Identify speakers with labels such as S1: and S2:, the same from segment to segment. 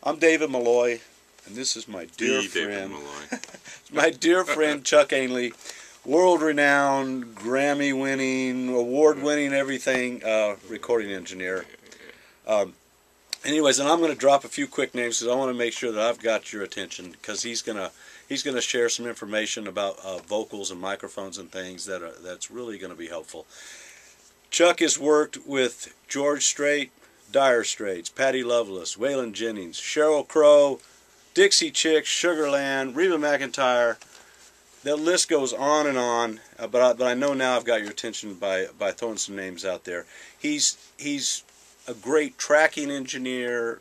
S1: I'm David Malloy, and this is my dear friend, my dear friend Chuck Ainlay, world-renowned, Grammy-winning, award-winning, everything recording engineer. Anyways, and I'm going to drop a few quick names because I want to make sure that I've got your attention, because he's gonna share some information about vocals and microphones and things that's really going to be helpful. Chuck has worked with George Strait, Dire Straits, Patti Loveless, Waylon Jennings, Sheryl Crow, Dixie Chicks, Sugarland, Reba McEntire. The list goes on and on, but I know now I've got your attention by throwing some names out there. He's a great tracking engineer.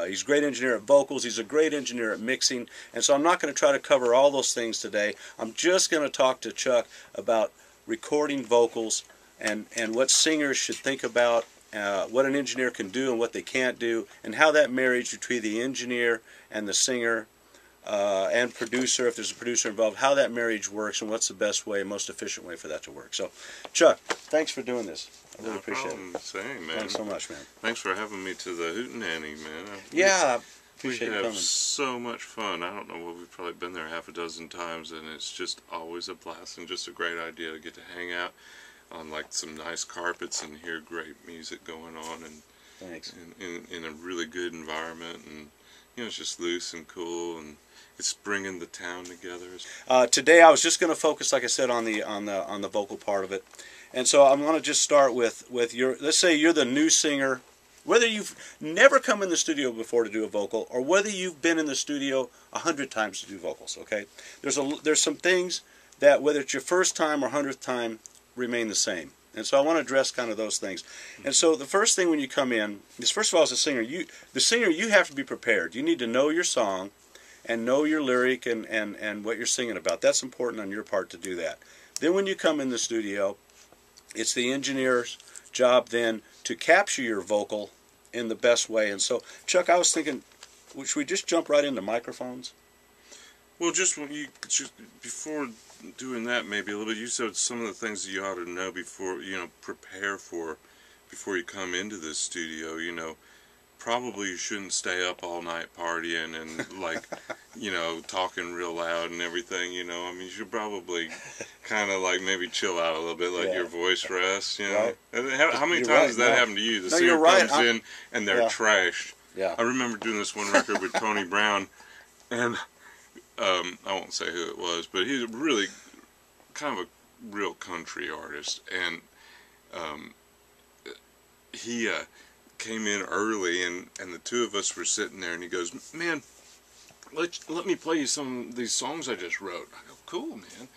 S1: He's a great engineer at vocals. He's a great engineer at mixing. And so I'm not going to try to cover all those things today. I'm just going to talk to Chuck about recording vocals and what singers should think about, what an engineer can do and what they can't do, and how that marriage between the engineer and the singer and producer, if there's a producer involved, how that marriage works and what's the best way, most efficient way for that to work. So, Chuck, thanks for doing this. I really appreciate it.
S2: Saying, man.
S1: Thanks so much, man.
S2: Thanks for having me to the Hootenanny, man.
S1: Yeah, I
S2: we
S1: appreciate you
S2: have
S1: coming.
S2: so much fun. I don't know, we've probably been there half a dozen times, and it's just always a blast and just a great idea to get to hang out on like some nice carpets and hear great music going on, and
S1: Thanks.
S2: in a really good environment, and you know, it's just loose and cool, and it's bringing the town together.
S1: Today I was just going to focus, like I said, on the vocal part of it, and so I'm going to just start with your. Let's say you're the new singer, whether you've never come in the studio before to do a vocal, or whether you've been in the studio 100 times to do vocals. Okay, there's some things that, whether it's your first time or 100th time, remain the same. And so I want to address kind of those things. And so the first thing when you come in is, first of all, as a singer, you have to be prepared. You need to know your song and know your lyric and what you're singing about. That's important on your part to do that. Then when you come in the studio, it's the engineer's job then to capture your vocal in the best way. And so, Chuck, I was thinking, should we just jump right into microphones?
S2: Well, just before doing that, maybe a little bit, you said some of the things that you ought to know before, prepare for before you come into this studio. Probably you shouldn't stay up all night partying and like, talking real loud and everything. I mean, you should probably kind of like maybe chill out a little bit, let your voice rest.
S1: Right.
S2: How many times has that happened to you? The singer comes in and they're trashed.
S1: Yeah.
S2: I remember doing this one record with Tony Brown, and I won't say who it was, but he's really kind of a real country artist, and he came in early, and the two of us were sitting there, and he goes, "Man, let me play you some of these songs I just wrote." I go, "Cool, man."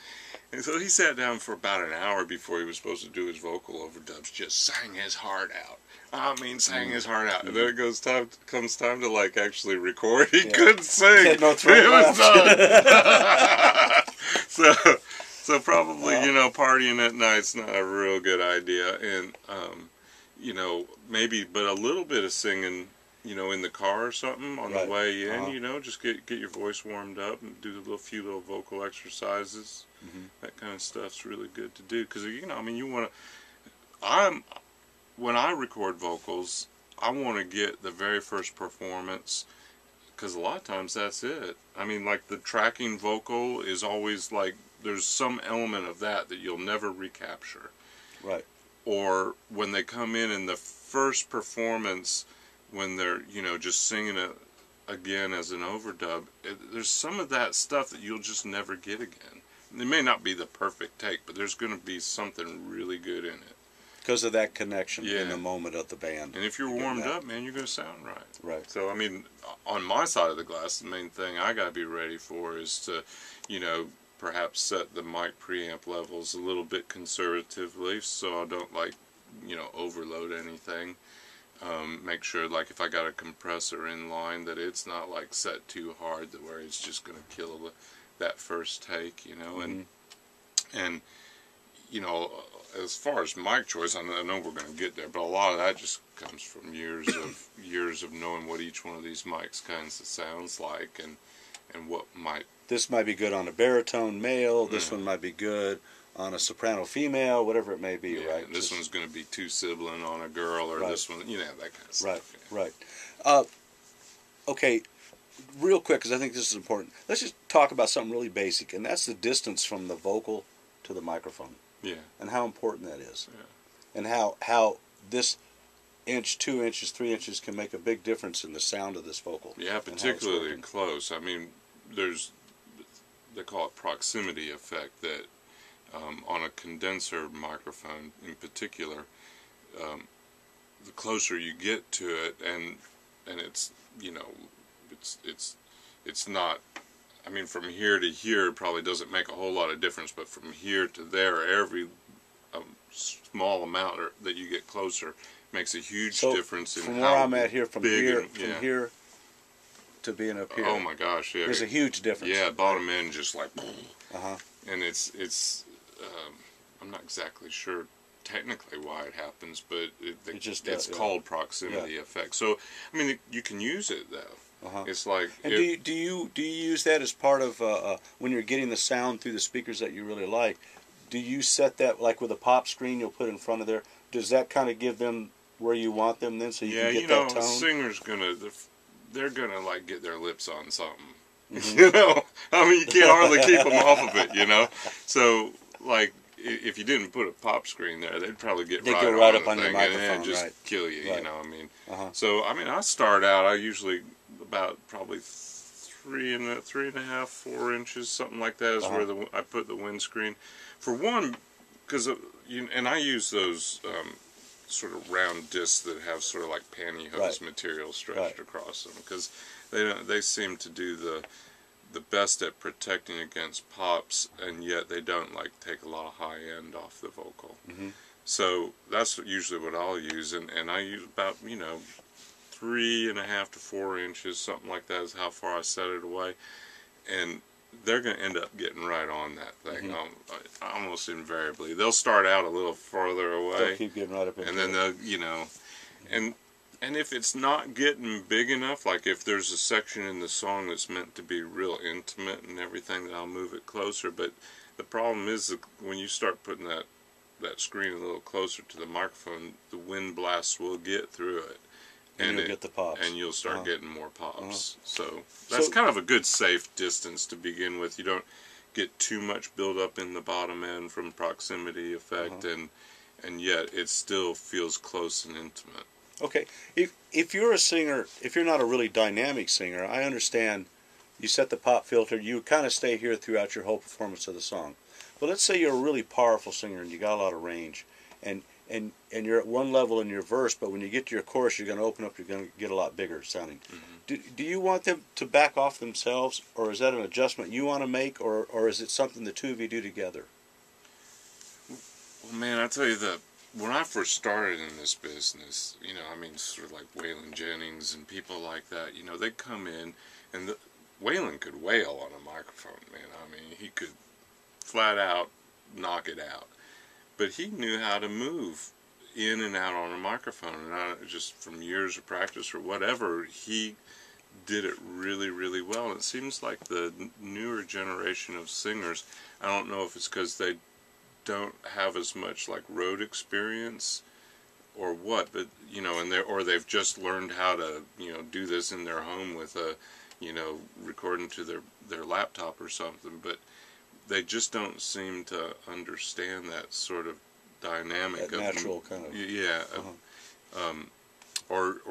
S2: And so he sat down for about an hour before he was supposed to do his vocal overdubs, just sang his heart out. I mean, sang his heart out. And then it comes time to like actually record. He couldn't sing.
S1: No
S2: it was done. So probably, partying at night's not a real good idea. And, maybe, but a little bit of singing, in the car or something on the way in, just get your voice warmed up and do a few little vocal exercises. That kind of stuff's really good to do. Because, you want to, when I record vocals, I want to get the very first performance, because a lot of times that's it. I mean, like the tracking vocal is always like, there's some element of that you'll never recapture.
S1: Right.
S2: Or when they come in the first performance, when they're, just singing it again as an overdub, there's some of that stuff that you'll just never get again. It may not be the perfect take, but there's going to be something really good in it.
S1: Because of that connection in the moment of the band.
S2: And if you're warmed up, man, you're going to sound right.
S1: Right.
S2: So, I mean, on my side of the glass, the main thing I got to be ready for is to, perhaps set the mic preamp levels a little bit conservatively, so I don't, overload anything. Make sure, if I got a compressor in line, that it's not, set too hard to where it's just going to kill that first take, and as far as mic choice, I know we're going to get there, but a lot of that just comes from years of knowing what each one of these mics kinds of sounds like, and what might.
S1: This might be good on a baritone male. This one might be good on a soprano female, whatever it may be, right?
S2: This one's going to be two sibling on a girl, or this one, that kind of stuff.
S1: Right. okay, real quick, because I think this is important. Let's just talk about something really basic, and that's the distance from the vocal to the microphone.
S2: Yeah.
S1: And how important that is.
S2: Yeah.
S1: And how this inch, 2 inches, 3 inches can make a big difference in the sound of this vocal.
S2: Yeah, particularly close. I mean, they call it proximity effect, that on a condenser microphone in particular, the closer you get to it, and it's, you know, it's not, I mean, from here to here it probably doesn't make a whole lot of difference, but from here to there, every small amount that you get closer makes a huge difference in
S1: from
S2: how
S1: where I'm at here, from
S2: big
S1: here to being up here.
S2: Oh my gosh, yeah.
S1: There's a huge difference.
S2: Yeah, bottom end just like,
S1: uh-huh.
S2: And it's I'm not exactly sure technically why it happens, but it's called proximity effect. So, I mean, you can use it though.
S1: Uh-huh.
S2: It's like,
S1: and do you use that as part of when you're getting the sound through the speakers that you really like? Do you set that, like with a pop screen you'll put in front of there? Does that kind of give them where you want them then, so you can get that tone?
S2: Yeah, you know, a singer's they're gonna like get their lips on something. Mm-hmm. You know, I mean, you can't hardly keep them off of it. You know, so like if you didn't put a pop screen there, they'd probably get right up on your microphone and just kill you. Right. You know, I mean, so I mean, I start out. I usually about probably 3.5, 4 inches, something like that, is where I put the windscreen. For one, because and I use those sort of round discs that have sort of like pantyhose material stretched across them, because they seem to do the best at protecting against pops, and yet they don't like take a lot of high end off the vocal. Mm-hmm. So that's usually what I'll use, and I use about 3.5 to 4 inches, something like that, is how far I set it away, and they're going to end up getting right on that thing. Mm-hmm. Almost invariably, they'll start out a little farther away.
S1: They'll keep getting right up into
S2: and then they'll, and if it's not getting big enough, like if there's a section in the song that's meant to be real intimate and everything, then I'll move it closer. But the problem is that when you start putting that screen a little closer to the microphone, the wind blasts will get through it.
S1: And you'll get the pops.
S2: And you'll start getting more pops. So that's kind of a good safe distance to begin with. You don't get too much buildup in the bottom end from proximity effect, and yet it still feels close and intimate.
S1: Okay, if you're a singer, if you're not a really dynamic singer, I understand you set the pop filter, you kind of stay here throughout your whole performance of the song. But let's say you're a really powerful singer and you got a lot of range, and you're at one level in your verse, but when you get to your chorus, you're going to open up, you're going to get a lot bigger sounding. Mm-hmm. Do you want them to back off themselves, or is that an adjustment you want to make, or is it something the two of you do together?
S2: Well, man, I tell you that when I first started in this business, I mean, sort of like Waylon Jennings and people like that, they'd come in, and Waylon could wail on a microphone, man. I mean, he could flat out knock it out. But he knew how to move in and out on a microphone, and just from years of practice or whatever, he did it really, really well. And it seems like the newer generation of singers, I don't know if it's because they don't have as much like road experience or what, but or they've just learned how to do this in their home with a recording to their laptop or something, but they just don't seem to understand that sort of dynamic,
S1: that natural kind of
S2: or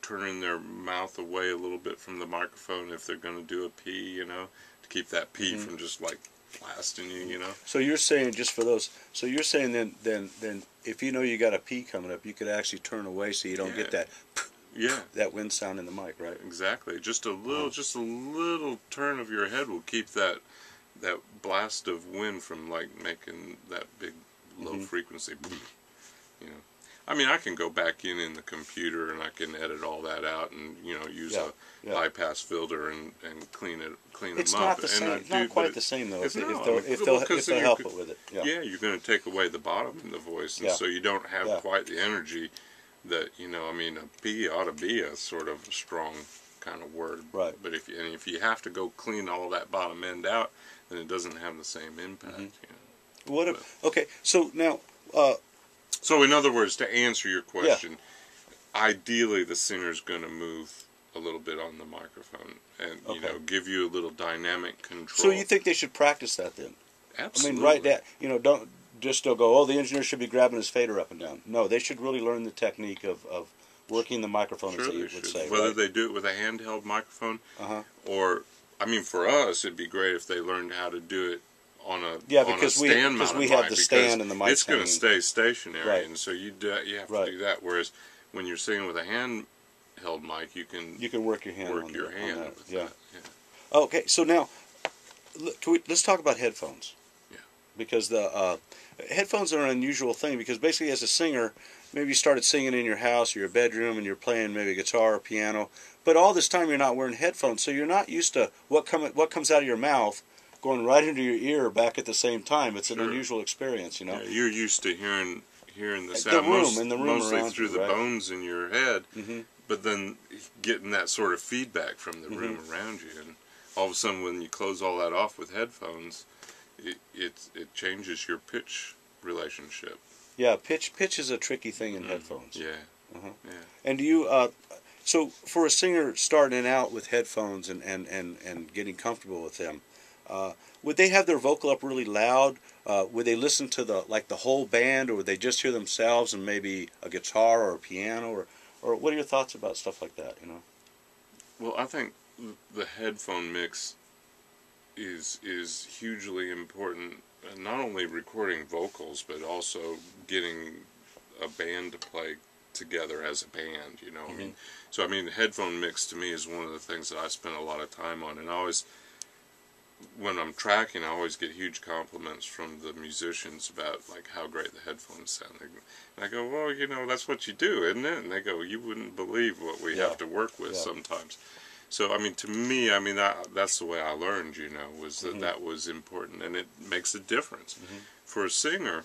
S2: turning their mouth away a little bit from the microphone if they're going to do a P, to keep that P from just like blasting you,
S1: So you're saying, just for those, so you're saying then if you got a P coming up, you could actually turn away so you don't get that that wind sound in the mic, right?
S2: Exactly. Just a little turn of your head will keep that blast of wind from like making that big low frequency. I mean, I can go back in the computer and I can edit all that out and use a bypass filter and clean them up.
S1: It's not the same. It's not quite the same though. If they'll help it with it.
S2: Yeah, you're going to take away the bottom in the voice, and so you don't have quite the energy that I mean, a P ought to be a sort of strong kind of word. Right. But if you have to go clean all that bottom end out, then it doesn't have the same impact.
S1: Okay, so now.
S2: So in other words, to answer your question, ideally the singer's going to move a little bit on the microphone, and you
S1: Okay.
S2: know, give you a little dynamic control.
S1: So you think they should practice that then?
S2: Absolutely.
S1: I mean, right that, you know, don't just still go, oh, the engineer should be grabbing his fader up and down. No, they should really learn the technique of working the microphone,
S2: Sure
S1: as they
S2: they
S1: would
S2: should.
S1: say.
S2: Whether
S1: Right?
S2: they do it with a handheld microphone,
S1: Uh-huh.
S2: or, I mean, for us, it'd be great if they learned how to do it on a
S1: Yeah,
S2: on a
S1: because
S2: stand
S1: because
S2: mounted
S1: we
S2: mic,
S1: have the stand and the mic.
S2: it's going to stay stationary,
S1: Right.
S2: and so you have
S1: Right.
S2: to do that. Whereas when you're singing with a handheld mic, you can
S1: work your hand
S2: work
S1: on
S2: your
S1: that,
S2: hand
S1: on that.
S2: with
S1: Yeah.
S2: that. Yeah.
S1: Okay, so now let's talk about headphones.
S2: Yeah.
S1: Because the headphones are an unusual thing, because basically as a singer, maybe you started singing in your house or your bedroom and you're playing maybe guitar or piano, but all this time you're not wearing headphones, so you're not used to what comes out of your mouth going right into your ear back at the same time. It's an
S2: Sure.
S1: unusual experience, you know.
S2: Yeah, you're used to hearing the
S1: The
S2: sound
S1: room, in the room
S2: mostly
S1: around
S2: through
S1: you,
S2: the
S1: right?
S2: bones in your head,
S1: Mm-hmm.
S2: but then getting that sort of feedback from the room around you, and all of a sudden when you close all that off with headphones, it changes your pitch relationship.
S1: Yeah, pitch is a tricky thing in headphones.
S2: Yeah.
S1: Uh-huh.
S2: Yeah.
S1: And do you so for a singer starting out with headphones and getting comfortable with them, would they have their vocal up really loud? Would they listen to the whole band, or would they just hear themselves and maybe a guitar or a piano, or what are your thoughts about stuff like that? You know.
S2: Well, I think the headphone mix is hugely important. Not only recording vocals, but also getting a band to play together as a band. You know, I mean, so I mean, the headphone mix to me is one of the things that I spend a lot of time on, and I always, when I'm tracking, I always get huge compliments from the musicians about like how great the headphones sound. And I go, well, you know, that's what you do, isn't it? And they go, you wouldn't believe what we have to work with sometimes. So, I mean, to me, I mean, that's the way I learned, you know, was that that was important, and it makes a difference. For a singer,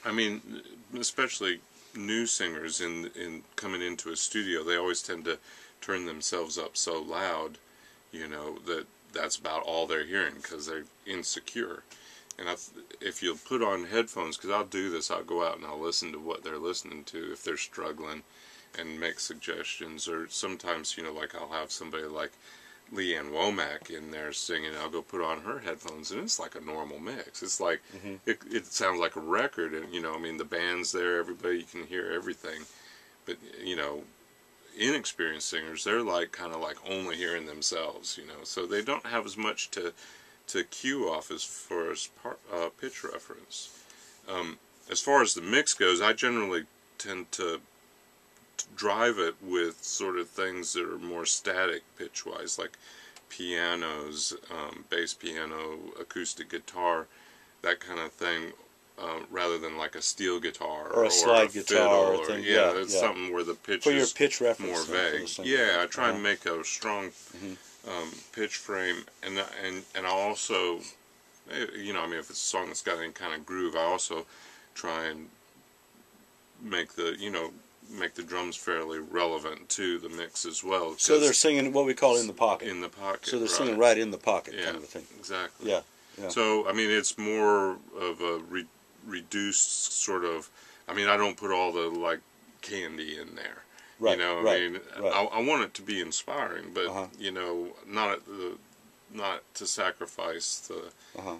S2: I mean, especially new singers in coming into a studio, they always tend to turn themselves up so loud, you know, that's about all they're hearing because they're insecure. And if you'll put on headphones, because I'll do this, I'll go out and I'll listen to what they're listening to if they're struggling, and make suggestions. Or sometimes, you know, like I'll have somebody like Leanne Womack in there singing, I'll go put on her headphones, and it's like a normal mix. It's like, it sounds like a record, and, you know, I mean, the band's there, everybody, you can hear everything. But, you know, inexperienced singers, they're like, kind of like only hearing themselves, you know, so they don't have as much to cue off as far as pitch reference. As far as the mix goes, I generally tend to drive it with sort of things that are more static pitch-wise, like pianos, bass piano, acoustic guitar, that kind of thing, rather than like a steel guitar
S1: or a slide guitar
S2: fiddle,
S1: or thing.
S2: Yeah, it's something where the pitch
S1: for your
S2: is
S1: pitch reference
S2: more vague. Yeah, I try and make a strong pitch frame, and I also, you know, I mean, if it's a song that's got any kind of groove, I also try and make the drums fairly relevant to the mix as well.
S1: So they're singing what we call in the pocket.
S2: In the pocket.
S1: So they're singing right in the pocket, kind of a thing.
S2: Exactly.
S1: Yeah.
S2: So, I mean, it's more of a reduced sort of, I mean, I don't put all the, like, candy in there.
S1: Right,
S2: You know, I mean, I want it to be inspiring, but, you know, not to sacrifice the,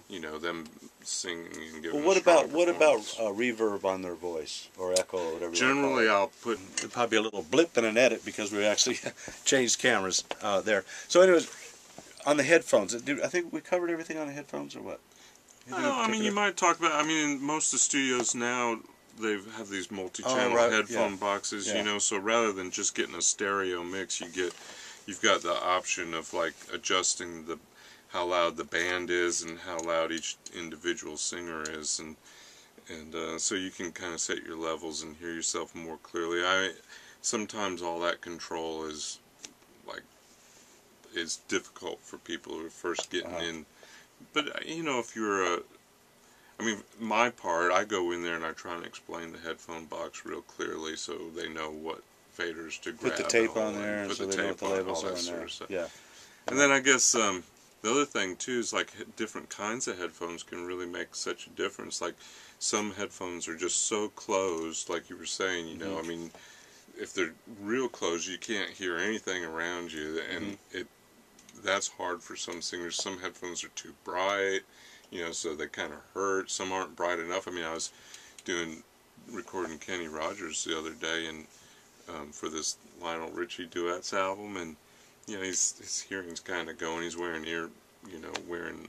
S2: you know, them singing and giving.
S1: Well, what about reverb on their voice, or echo, or whatever?
S2: Generally, I'll put
S1: there'd probably be a little blip in an edit because we actually changed cameras there. So, anyways, on the headphones, I think we covered everything on the headphones, or what?
S2: I mean, you might talk about. I mean, in most of the studios now, they have these multi-channel headphone boxes. You know, so rather than just getting a stereo mix, you've got the option of like adjusting how loud the band is and how loud each individual singer is, and so you can kind of set your levels and hear yourself more clearly. Sometimes all that control is difficult for people who are first getting in. But, you know, if you're I mean, my part, I go in there and I try and explain the headphone box real clearly so they know what faders to grab.
S1: Put the tape on there,
S2: put
S1: so
S2: the
S1: they know what
S2: tape
S1: the
S2: on,
S1: labels
S2: all
S1: are
S2: that
S1: on
S2: sort
S1: there.
S2: of stuff.
S1: Yeah.
S2: And then I guess the other thing, too, is like different kinds of headphones can really make such a difference. Like, some headphones are just so closed, like you were saying, you know, I mean, if they're real close, you can't hear anything around you, and that's hard for some singers. Some headphones are too bright, so they kind of hurt. Some aren't bright enough. I mean, I was recording Kenny Rogers the other day, and for this Lionel Richie duets album, and his hearing's kind of going. He's wearing wearing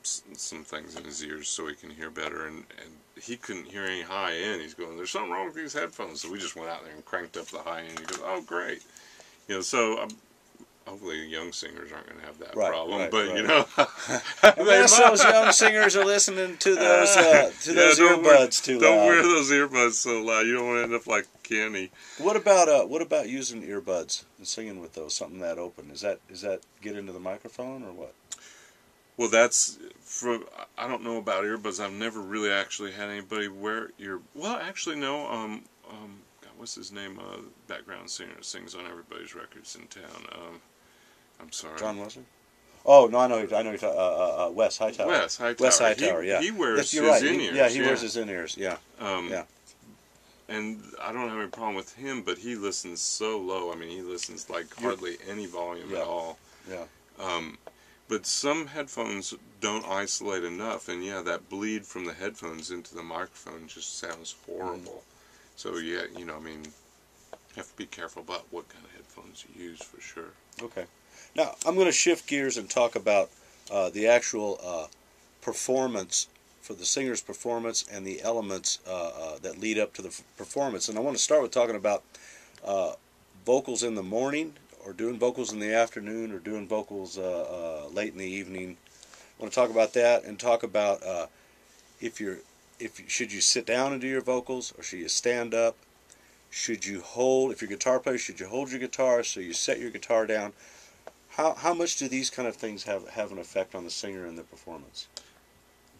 S2: some things in his ears so he can hear better, and he couldn't hear any high end. He's going, "There's something wrong with these headphones." So we just went out there and cranked up the high end. He goes, "Oh, great." So hopefully young singers aren't going to have that problem, but
S1: unless those young singers are listening to those earbuds too loud.
S2: Don't wear those earbuds so loud. You don't want to end up like Kenny.
S1: What about using earbuds and singing with those? Something that open, is that get into the microphone or what?
S2: Well, I don't know about earbuds. I've never really actually had anybody wear well, actually, no. God, what's his name? Background singer sings on everybody's records in town. I'm sorry.
S1: John Wesley? Oh, no, I know. Wes Hightower.
S2: Wes Hightower,
S1: yeah.
S2: He wears his in-ears.
S1: He wears his in-ears, yeah.
S2: And I don't have any problem with him, but he listens so low. I mean, he listens like hardly any volume at all.
S1: Yeah.
S2: But some headphones don't isolate enough, and that bleed from the headphones into the microphone just sounds horrible. So you have to be careful about what kind of headphones you use for sure.
S1: Okay. Now I'm going to shift gears and talk about the actual performance, for the singer's performance, and the elements that lead up to the performance. And I want to start with talking about vocals in the morning, or doing vocals in the afternoon, or doing vocals late in the evening. I want to talk about that, and talk about should you sit down and do your vocals, or should you stand up? Should you hold, if you're a guitar player, should you hold your guitar so you set your guitar down? How much do these kind of things have an effect on the singer and the performance?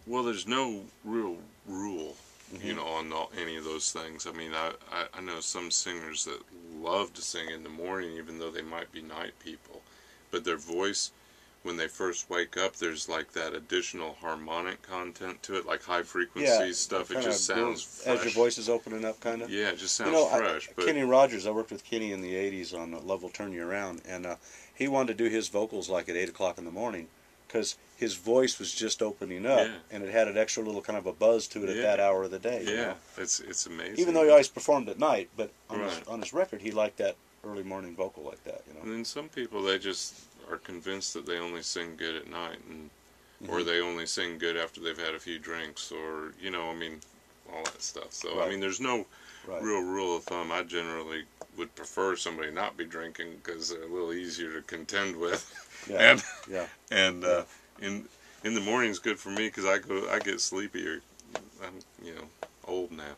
S2: Well, there's no real rule, on any of those things. I mean, I know some singers that love to sing in the morning, even though they might be night people. But their voice, when they first wake up, there's like that additional harmonic content to it, like high frequency stuff. It just sounds fresh.
S1: As your voice is opening up, kind of?
S2: Yeah, it just sounds fresh.
S1: Kenny Rogers, I worked with Kenny in the 80s on Love Will Turn You Around, and he wanted to do his vocals like at 8 o'clock in the morning, because his voice was just opening up, and it had an extra little kind of a buzz to it at that hour of the day.
S2: Yeah, it's amazing.
S1: Even though he always performed at night, but on his record, he liked that early morning vocal like that.
S2: And then some people, they just are convinced that they only sing good at night, and or they only sing good after they've had a few drinks, or all that stuff. So I mean, there's no real rule of thumb. I generally would prefer somebody not be drinking, because they're a little easier to contend with. In the morning's good for me, because I get sleepier. I'm old now.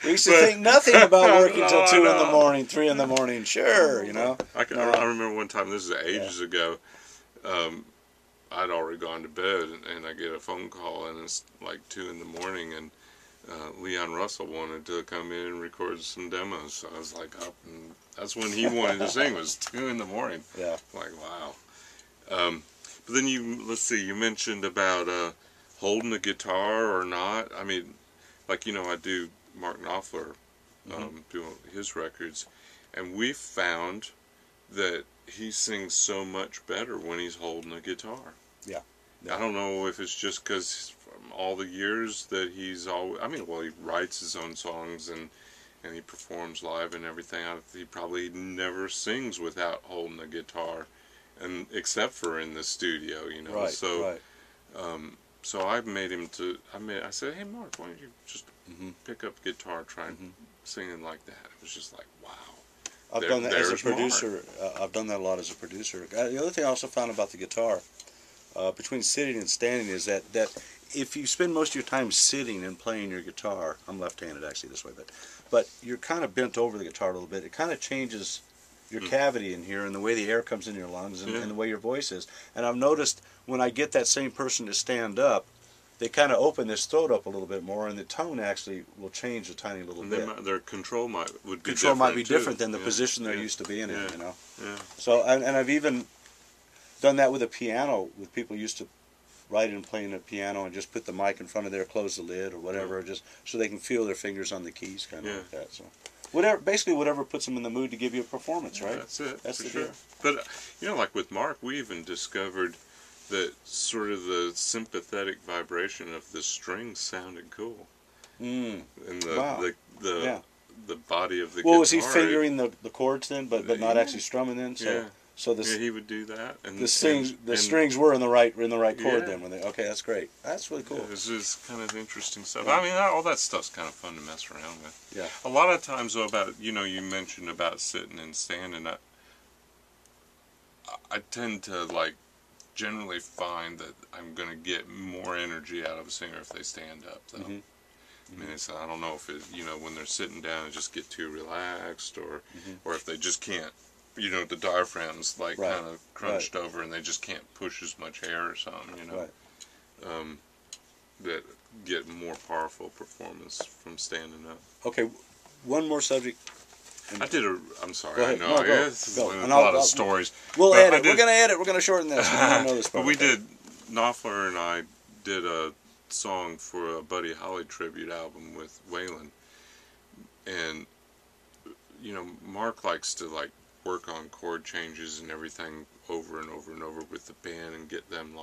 S1: We used to think nothing about working until 2 in the morning, 3 in the morning. Sure,
S2: I remember one time, this is ages ago, I'd already gone to bed, and I get a phone call, and it's like 2 in the morning, and Leon Russell wanted to come in and record some demos. So I was like up, and that's when he wanted to sing, was 2 in the morning.
S1: Yeah.
S2: Like, wow. But then you mentioned about holding a guitar or not. I mean, like, I do Mark Knopfler, doing his records, and we found that he sings so much better when he's holding a guitar.
S1: Yeah.
S2: I don't know if it's just because from all the years that he's always, he writes his own songs and he performs live and everything. He probably never sings without holding a guitar, and except for in the studio, So I made him I said, "Hey, Mark, why don't you just pick up guitar, try and singing like that?" It was just like, wow.
S1: I've done that as a producer. I've done that a lot as a producer. The other thing I also found about the guitar, between sitting and standing, is that if you spend most of your time sitting and playing your guitar, I'm left-handed actually this way, but you're kind of bent over the guitar a little bit. It kind of changes your cavity in here and the way the air comes in your lungs and the way your voice is. And I've noticed when I get that same person to stand up, they kind of open this throat up a little bit more, and the tone actually will change a tiny little bit.
S2: Their control might be
S1: different than the position they're used to being in,
S2: Yeah.
S1: So, and I've even done that with a piano, with people used to writing and playing the piano and just put the mic in front of there, close the lid or whatever, just so they can feel their fingers on the keys, kind of like that. So, basically whatever puts them in the mood to give you a performance, right?
S2: That's it.
S1: That's the
S2: sure.
S1: deal.
S2: But like with Mark, we even discovered that sort of the sympathetic vibration of the strings sounded cool. And the body of the guitar.
S1: Well, was he fingering the chords then, but not actually strumming then? So, so
S2: he would do that. And
S1: the strings were in the right chord then. Okay, that's great. That's really cool.
S2: It was just kind of interesting stuff. I mean, all that stuff's kind of fun to mess around with.
S1: Yeah.
S2: A lot of times, though, about you mentioned about sitting and standing. I tend to generally find that I'm going to get more energy out of a singer if they stand up, though. I mean, I don't know if when they're sitting down, just get too relaxed, or if they just can't, the diaphragm's kind of crunched over and they just can't push as much air or something, that get more powerful performance from standing up.
S1: Okay, one more subject.
S2: I'm sorry.
S1: Go ahead.
S2: I know.
S1: Go.
S2: A lot of stories.
S1: We'll edit. We're going to edit. We're going to shorten this. We don't know this part.
S2: But Knopfler and I did a song for a Buddy Holly tribute album with Waylon. And, Mark likes to, work on chord changes and everything over and over and over with the band and get them,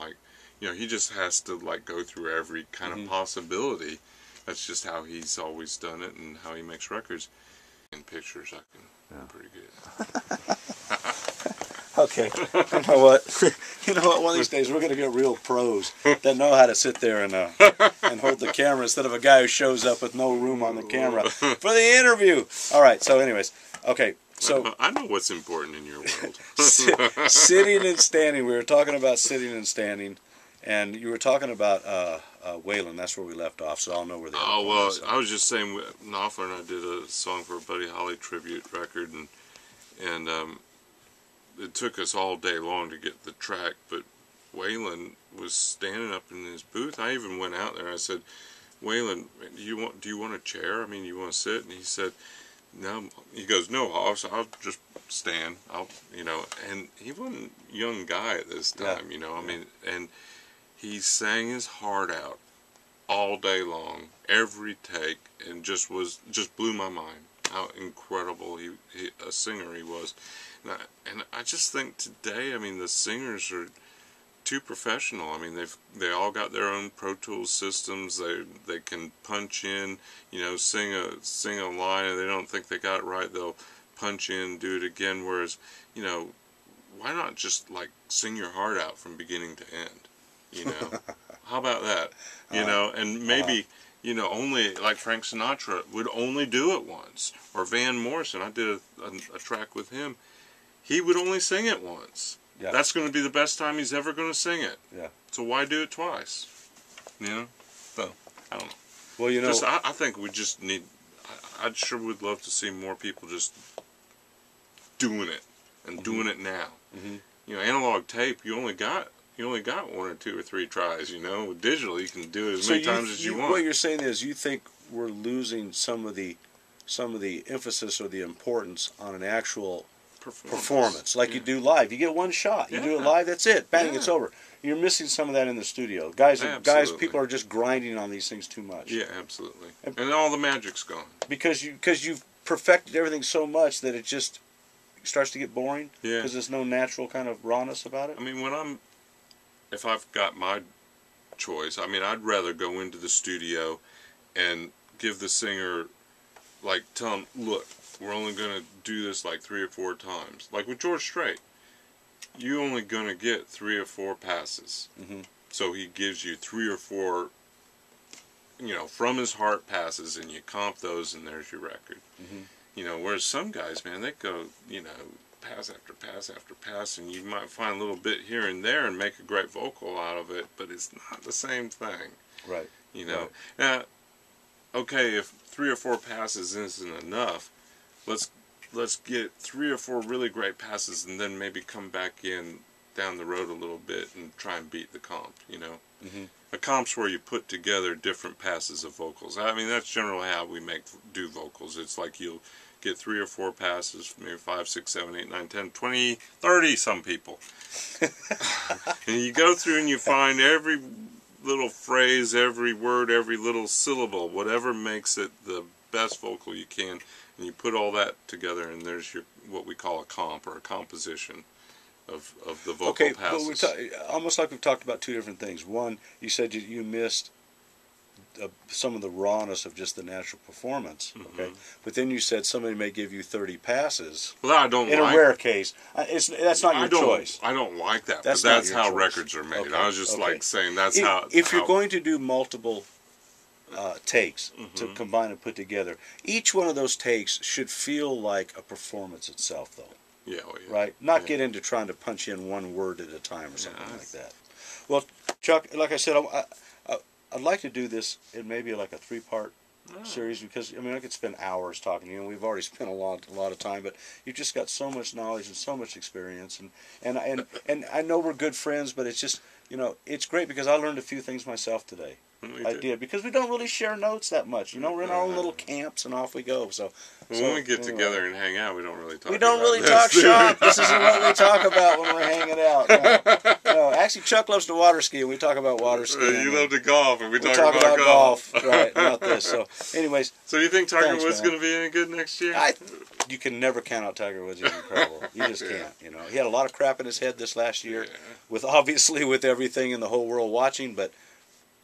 S2: he just has to, go through every kind of possibility. That's just how he's always done it and how he makes records. In pictures, I'm pretty good.
S1: Okay. You know what? One of these days we're going to get real pros that know how to sit there and hold the camera instead of a guy who shows up with no room on the camera for the interview. All right. So, anyways, okay. So
S2: I know what's important in your world.
S1: Sitting and standing. We were talking about sitting and standing, and you were talking about Waylon. That's where we left off. So I'll know where they are.
S2: Oh well, I was just saying, Knopfler and I did a song for a Buddy Holly tribute record, and it took us all day long to get the track, but Waylon was standing up in his booth. I even went out there and I said, Waylon, do you want a chair? I mean, you want to sit? And he said, no. He goes, no, I'll just stand. And he wasn't a young guy at this time, I mean, and he sang his heart out all day long, every take, and just blew my mind how incredible a singer he was. And I just think today, I mean, the singers are too professional. I mean, they all got their own Pro Tools systems. They can punch in, sing a line, and they don't think they got it right, they'll punch in, do it again. Whereas, why not just sing your heart out from beginning to end? How about that? And maybe. Only Frank Sinatra would only do it once, or Van Morrison. I did a track with him. He would only sing it once. Yeah. That's going to be the best time he's ever going to sing it.
S1: Yeah.
S2: So why do it twice? So I don't know.
S1: Well,
S2: I think we just need. I sure would love to see more people just doing it and doing it now. Analog tape, you only got one or two or three tries, Digital, you can do it as many times as you want.
S1: What you're saying is you think we're losing some of the emphasis or the importance on an actual performance. You do live. You get one shot. You do it live, that's it. Bang, it's over. You're missing some of that in the studio. Guys, people are just grinding on these things too much.
S2: Yeah, absolutely. And all the magic's gone.
S1: Because you've perfected everything so much that it just starts to get boring. Yeah. Because there's no natural kind of rawness about it.
S2: I mean, if I've got my choice, I mean, I'd rather go into the studio and give the singer, tell them, look, we're only going to do this 3 or 4 times. Like with George Strait, you're only going to get 3 or 4 passes. So he gives you 3 or 4, from his heart passes, and you comp those, and there's your record. Whereas some guys, man, they go, pass after pass after pass, and you might find a little bit here and there and make a great vocal out of it, but it's not the same thing.
S1: Right.
S2: Right. Now, okay, if 3 or 4 passes isn't enough, let's get 3 or 4 really great passes, and then maybe come back in down the road a little bit and try and beat the comp. A comp's where you put together different passes of vocals. I mean, that's generally how we do vocals. It's like you'll get 3 or 4 passes, maybe 5, 6, 7, 8, 9, 10, 20, 30 some people. And you go through and you find every little phrase, every word, every little syllable, whatever makes it the best vocal you can, and you put all that together, and there's your what we call a comp or a composition of the vocal passes.
S1: Almost like we've talked about two different things. One, you said you missed some of the rawness of just the natural performance, okay? But then you said somebody may give you 30 passes.
S2: Well, I don't
S1: in a rare case. That's not your choice.
S2: I don't like that,
S1: That's
S2: but that's
S1: not your
S2: how
S1: choice.
S2: records are made.
S1: Okay.
S2: I was just like saying that's
S1: If you're going to do multiple takes to combine and put together, each one of those takes should feel like a performance itself, though.
S2: Yeah,
S1: right? Not get into trying to punch in one word at a time or something like that. Well, Chuck, like I said, I'd like to do this in maybe like a 3-part series, because I mean I could spend hours talking to you, and we've already spent a lot of time. But you've just got so much knowledge and so much experience, and I know we're good friends, but it's just, you know, it's great because I learned a few things myself today. I did, because we don't really share notes that much. You know, we're in our own little camps and off we go. So
S2: when we get together and hang out, we don't really talk.
S1: We don't really talk shop. This isn't what we talk about when we're hanging out. No, actually, Chuck loves to water ski, and we talk about water skiing.
S2: You love to golf, and we talk
S1: about
S2: golf.
S1: Right, not this. So, anyways.
S2: So you think Tiger Woods going to be any good next year?
S1: You can never count out Tiger Woods. He's incredible. You just can't. You know, he had a lot of crap in his head this last year, with everything in the whole world watching, but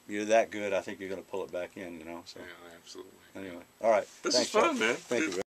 S1: you're that good, I think you're going to pull it back in, you know. So.
S2: Yeah, absolutely.
S1: Anyway, all right.
S2: This is fun, man.
S1: Thank you.